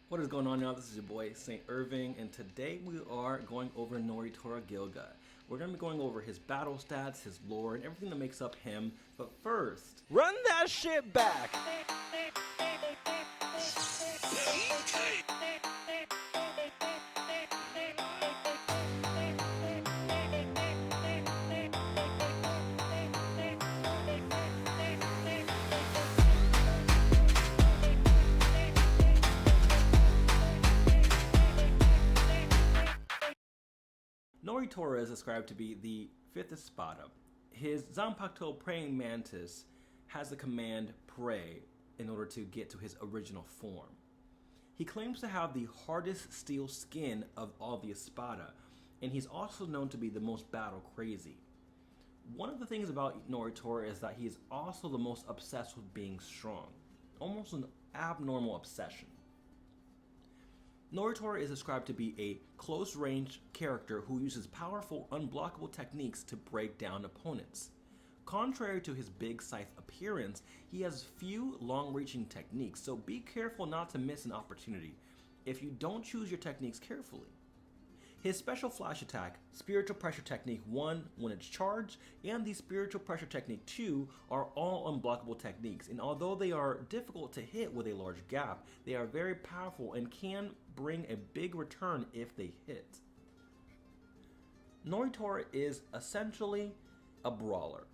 What is going on, y'all? This is your boy Saint Irving, and today we are going over Nnoitora Gilga. We're going to be going over his battle stats, his lore, and everything that makes up him. But first, run that shit back! Nnoitora is ascribed to be the 5th Espada. His Zanpakuto praying mantis has the command pray in order to get to his original form. He claims to have the hardest steel skin of all the Espada, and he's also known to be the most battle crazy. One of the things about Nnoitora is that he is also the most obsessed with being strong, almost an abnormal obsession. Nnoitora is described to be a close-range character who uses powerful, unblockable techniques to break down opponents. Contrary to his big scythe appearance, he has few long-reaching techniques, so be careful not to miss an opportunity if you don't choose your techniques carefully. His special flash attack, Spiritual Pressure Technique 1 when it's charged, and the Spiritual Pressure Technique 2 are all unblockable techniques, and although they are difficult to hit with a large gap, they are very powerful and can bring a big return if they hit. Nnoitora is essentially a brawler,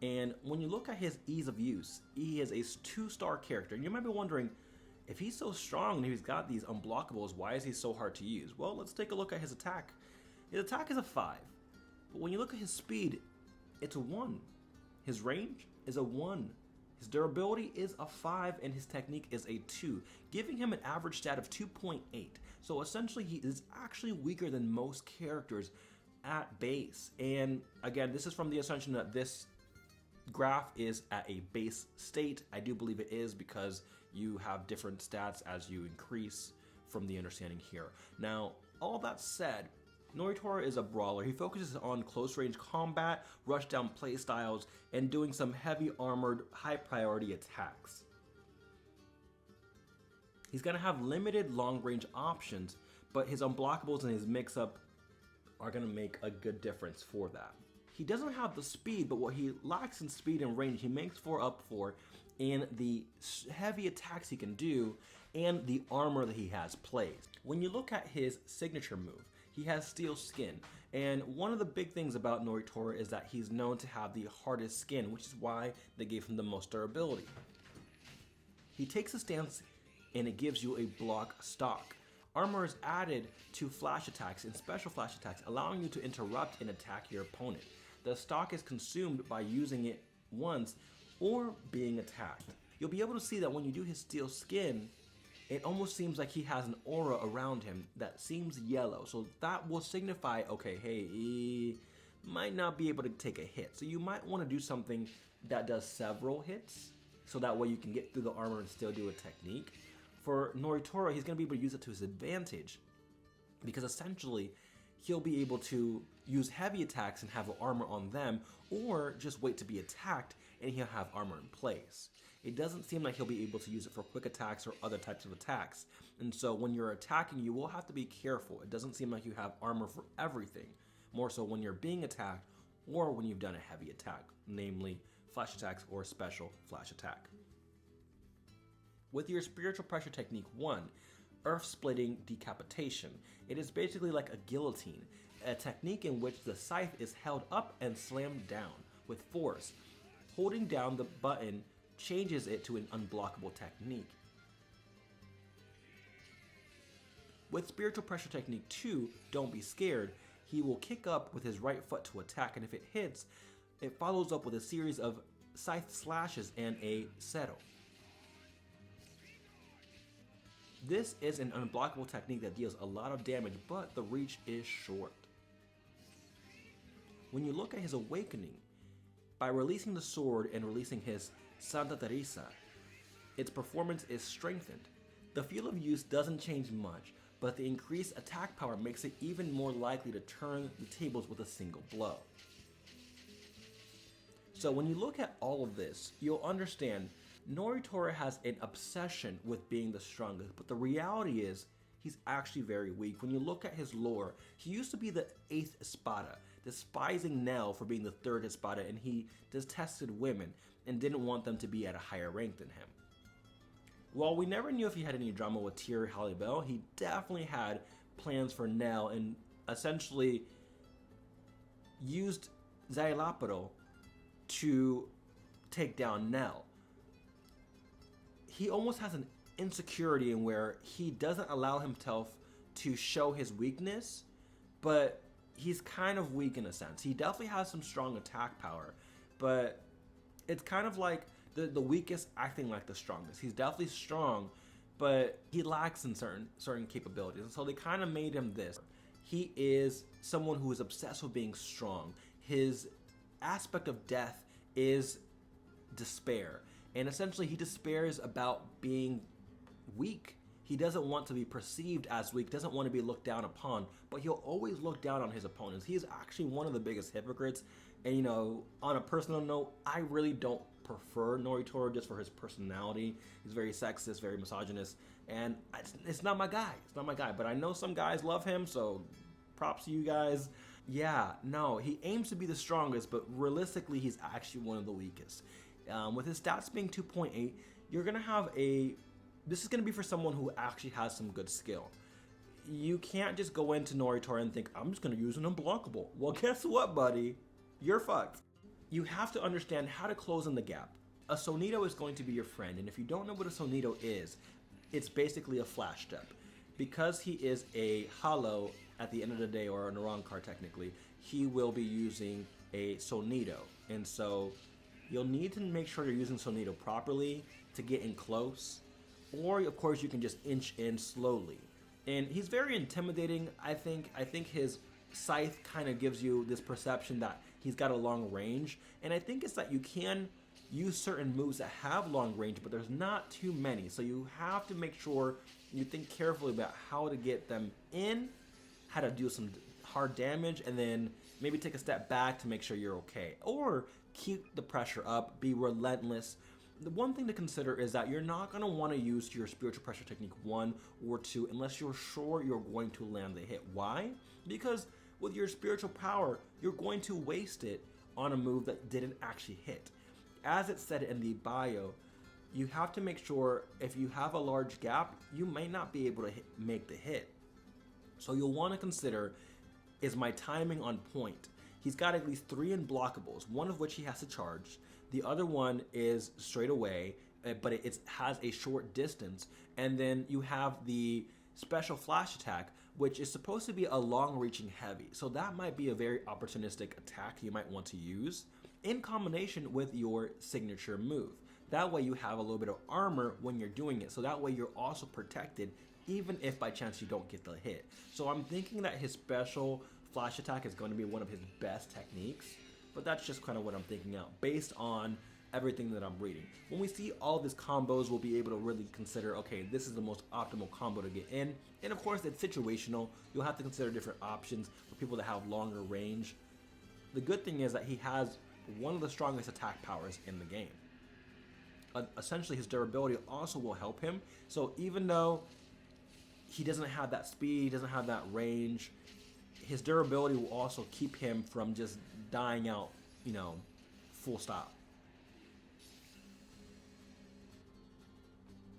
and when you look at his ease of use, he is a 2-star character, and you might be wondering, if he's so strong and he's got these unblockables, why is he so hard to use? Well, let's take a look at his attack. His attack is a 5, but when you look at his speed, it's a 1. His range is a 1. His durability is a 5, and his technique is a 2, giving him an average stat of 2.8. So essentially, he is actually weaker than most characters at base. And again, this is from the assumption that this graph is at a base state. I do believe it is because you have different stats as you increase from the understanding here. Now, all that said, Nnoitora is a brawler. He focuses on close range combat, rush down playstyles, and doing some heavy armored, high priority attacks. He's going to have limited long range options, but his unblockables and his mix up are going to make a good difference for that. He doesn't have the speed, but what he lacks in speed and range, he makes up for in the heavy attacks he can do and the armor that he has placed. When you look at his signature move, he has steel skin, and one of the big things about Nnoitora is that he's known to have the hardest skin, which is why they gave him the most durability. He takes a stance and it gives you a block stock. Armor is added to flash attacks and special flash attacks, allowing you to interrupt and attack your opponent. The stock is consumed by using it once or being attacked. You'll be able to see that when you do his steel skin, it almost seems like he has an aura around him that seems yellow. So that will signify, okay, hey, he might not be able to take a hit. So you might want to do something that does several hits, so that way you can get through the armor and still do a technique. For Nnoitora, he's going to be able to use it to his advantage, because essentially he'll be able to use heavy attacks and have armor on them, or just wait to be attacked and he'll have armor in place. It doesn't seem like he'll be able to use it for quick attacks or other types of attacks, and so when you're attacking, you will have to be careful. It doesn't seem like you have armor for everything, more so when you're being attacked or when you've done a heavy attack, namely flash attacks or special flash attack. With your Spiritual Pressure Technique 1, Earth-Splitting Decapitation, it is basically like a guillotine, a technique in which the scythe is held up and slammed down with force. Holding down the button changes it to an unblockable technique. With Spiritual Pressure Technique 2, Don't Be Scared, he will kick up with his right foot to attack, and if it hits, it follows up with a series of scythe slashes and a settle. This is an unblockable technique that deals a lot of damage, but the reach is short. When you look at his awakening, by releasing the sword and releasing his Santa Teresa, its performance is strengthened. The field of use doesn't change much, but the increased attack power makes it even more likely to turn the tables with a single blow. So when you look at all of this, you'll understand Nnoitora has an obsession with being the strongest, but the reality is he's actually very weak. When you look at his lore, he used to be the 8th Espada, despising Nell for being the 3rd Espada, and he detested women and didn't want them to be at a higher rank than him. While we never knew if he had any drama with Tyr or Halle Bell, he definitely had plans for Nell and essentially used Zailaparo to take down Nell. He almost has an insecurity in where he doesn't allow himself to show his weakness, but he's kind of weak in a sense. He definitely has some strong attack power, but it's kind of like the weakest acting like the strongest. He's definitely strong, but he lacks in certain capabilities, and so they kind of made him this. He is someone who is obsessed with being strong. His aspect of death is despair, and essentially he despairs about being weak. He doesn't want to be perceived as weak, doesn't want to be looked down upon, but he'll always look down on his opponents. He is actually one of the biggest hypocrites, and you know, on a personal note, I really don't prefer Nnoitora just for his personality. He's very sexist, very misogynist, and it's not my guy. It's not my guy, but I know some guys love him, so props to you guys. Yeah, no, he aims to be the strongest, but realistically, he's actually one of the weakest. With his stats being 2.8, you're gonna have this is gonna be for someone who actually has some good skill. You can't just go into Nnoitora and think, I'm just gonna use an unblockable. Well, guess what, buddy? You're fucked. You have to understand how to close in the gap. A Sonito is going to be your friend, and if you don't know what a Sonito is, it's basically a flash step. Because he is a hollow at the end of the day, or a Neuron card technically, he will be using a Sonito. And so you'll need to make sure you're using Sonito properly to get in close, or of course you can just inch in slowly. And he's very intimidating. I think his scythe kind of gives you this perception that he's got a long range, and I think it's that you can use certain moves that have long range, but there's not too many, so you have to make sure you think carefully about how to get them in, how to do some hard damage, and then maybe take a step back to make sure you're okay, or keep the pressure up, be relentless. The one thing to consider is that you're not going to want to use your spiritual pressure technique 1 or 2 unless you're sure you're going to land the hit. Why? Because with your spiritual power, you're going to waste it on a move that didn't actually hit. As it said in the bio, you have to make sure if you have a large gap, you may not be able to make the hit. So you'll want to consider, is my timing on point? He's got at least 3 unblockables, one of which he has to charge. The other one is straight away, but it has a short distance. And then you have the special flash attack, which is supposed to be a long-reaching heavy. So that might be a very opportunistic attack you might want to use in combination with your signature move. That way you have a little bit of armor when you're doing it. So that way you're also protected even if by chance you don't get the hit. So I'm thinking that his special flash attack is going to be one of his best techniques, but that's just kind of what I'm thinking out based on everything that I'm reading. When we see all these combos, we'll be able to really consider, okay, this is the most optimal combo to get in. And of course, it's situational. You'll have to consider different options for people that have longer range. The good thing is that he has one of the strongest attack powers in the game. Essentially, his durability also will help him. So even though he doesn't have that speed, he doesn't have that range, his durability will also keep him from just dying out, you know, full stop.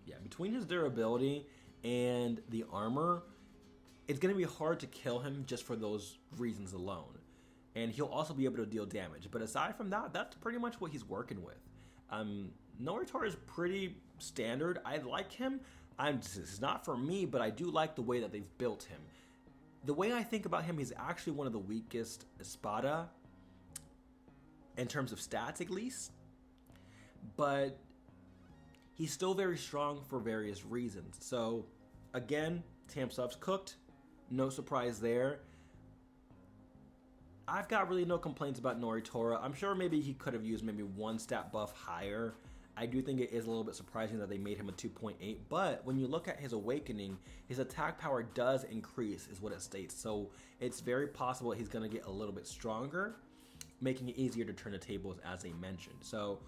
Yeah, between his durability and the armor, it's going to be hard to kill him just for those reasons alone. And he'll also be able to deal damage. But aside from that, that's pretty much what he's working with. Nnoitora is pretty standard. I like him. This is not for me, but I do like the way that they've built him. The way I think about him, he's actually one of the weakest Espada, in terms of stats at least. But he's still very strong for various reasons. So, again, Tamsuff's cooked. No surprise there. I've got really no complaints about Nnoitora. I'm sure maybe he could have used maybe 1 stat buff higher. I do think it is a little bit surprising that they made him a 2.8, but when you look at his awakening, his attack power does increase, is what it states. So it's very possible he's going to get a little bit stronger, making it easier to turn the tables, as they mentioned. So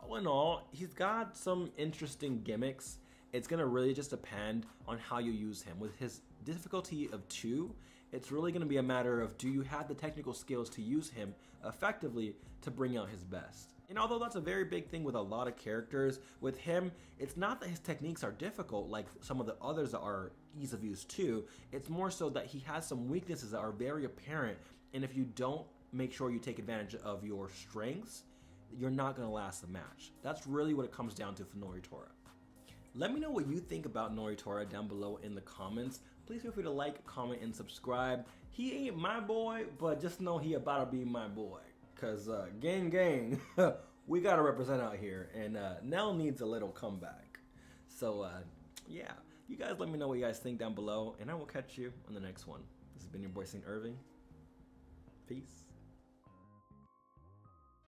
all in all, he's got some interesting gimmicks. It's gonna really just depend on how you use him. With his difficulty of 2, it's really gonna be a matter of, do you have the technical skills to use him effectively to bring out his best? And although that's a very big thing with a lot of characters, with him, it's not that his techniques are difficult like some of the others that are ease of use too. It's more so that he has some weaknesses that are very apparent, and if you don't make sure you take advantage of your strengths, you're not going to last the match. That's really what it comes down to for Nnoitora. Let me know what you think about Nnoitora down below in the comments. Please feel free to like, comment, and subscribe. He ain't my boy, but just know he about to be my boy. Cause gang, we gotta represent out here, and Nell needs a little comeback. So yeah, you guys let me know what you guys think down below, and I will catch you on the next one. This has been your boy Saint Irving. Peace.